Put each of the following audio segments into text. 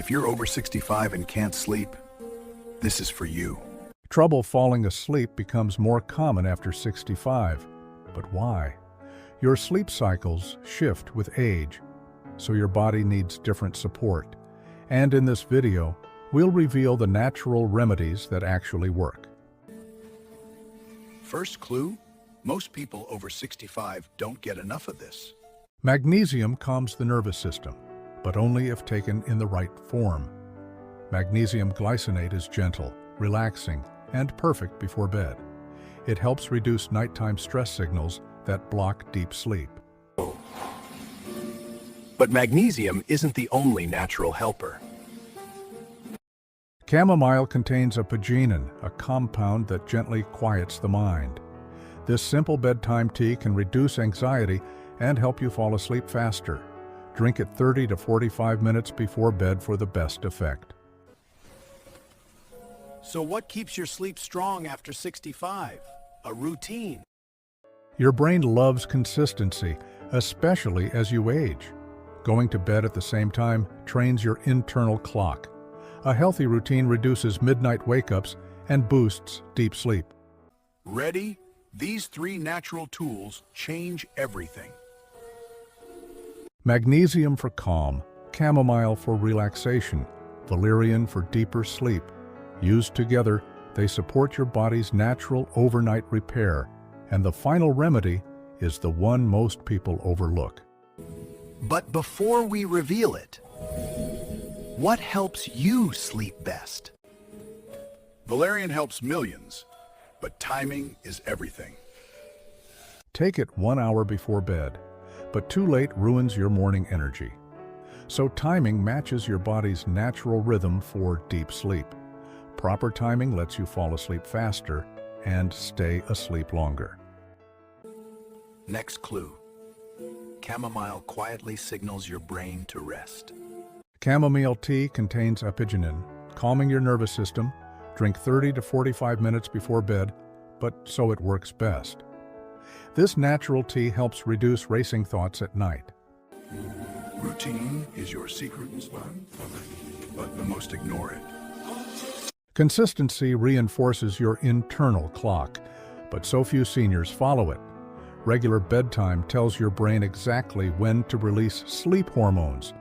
If you're over 65 and can't sleep, this is for you. Trouble falling asleep becomes more common after 65. But why? Your sleep cycles shift with age, so your body needs different support. And in this video, we'll reveal the natural remedies that actually work. First clue, most people over 65 don't get enough of this. Magnesium calms the nervous system, but only if taken in the right form. Magnesium glycinate is gentle, relaxing, and perfect before bed. It helps reduce nighttime stress signals that block deep sleep. But magnesium isn't the only natural helper. Chamomile contains a pagenin, a compound that gently quiets the mind. This simple bedtime tea can reduce anxiety and help you fall asleep faster. Drink it 30 to 45 minutes before bed for the best effect. So what keeps your sleep strong after 65? A routine. Your brain loves consistency, especially as you age. Going to bed at the same time trains your internal clock. A healthy routine reduces midnight wake-ups and boosts deep sleep. Ready? These 3 natural tools change everything. Magnesium for calm, chamomile for relaxation, valerian for deeper sleep. Used together, they support your body's natural overnight repair, and the final remedy is the one most people overlook. But before we reveal it, what helps you sleep best? Valerian helps millions, but timing is everything. Take it 1 hour before bed, but too late ruins your morning energy. So timing matches your body's natural rhythm for deep sleep. Proper timing lets you fall asleep faster and stay asleep longer. Next clue. Chamomile quietly signals your brain to rest. Chamomile tea contains apigenin, calming your nervous system. Drink 30 to 45 minutes before bed, but so it works best. This natural tea helps reduce racing thoughts at night. Routine is your secret weapon, but the most ignore it. Consistency reinforces your internal clock, but so few seniors follow it. Regular bedtime tells your brain exactly when to release sleep hormones,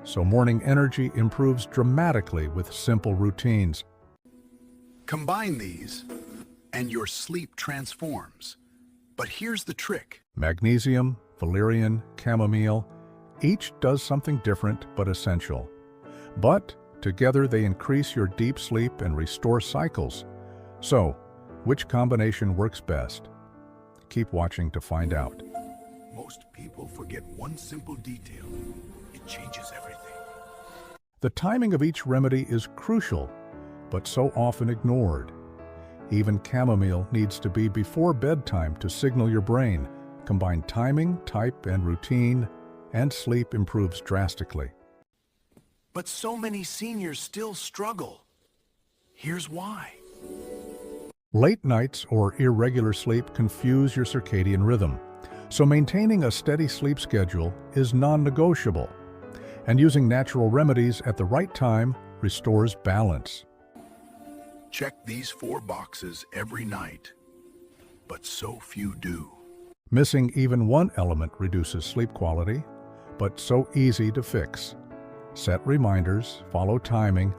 so morning energy improves dramatically with simple routines. Combine these, and your sleep transforms. But here's the trick. Magnesium, valerian, chamomile, each does something different but essential. But together they increase your deep sleep and restore cycles. So, which combination works best? Keep watching to find out. Most people forget one simple detail. It changes everything. The timing of each remedy is crucial, but so often ignored. Even chamomile needs to be before bedtime to signal your brain. Combine timing, type, and routine, and sleep improves drastically. But so many seniors still struggle. Here's why. Late nights or irregular sleep confuse your circadian rhythm, so maintaining a steady sleep schedule is non-negotiable, and using natural remedies at the right time restores balance. Check these 4 boxes every night, but so few do. Missing even one element reduces sleep quality, but so easy to fix. Set reminders, follow timing,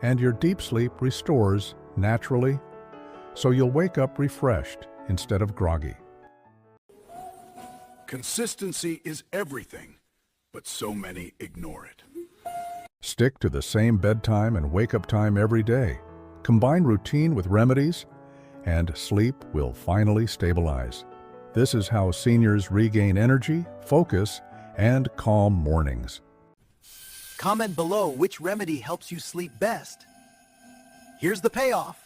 and your deep sleep restores naturally, so you'll wake up refreshed instead of groggy. Consistency is everything, but so many ignore it. Stick to the same bedtime and wake-up time every day. Combine routine with remedies, and sleep will finally stabilize. This is how seniors regain energy, focus, and calm mornings. Comment below which remedy helps you sleep best. Here's the payoff.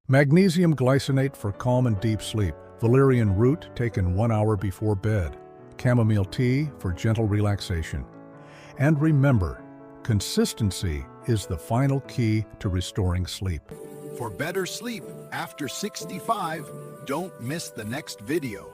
Magnesium glycinate for calm and deep sleep. Valerian root taken 1 hour before bed. Chamomile tea for gentle relaxation. And remember, consistency is the final key to restoring sleep. For better sleep after 65, don't miss the next video.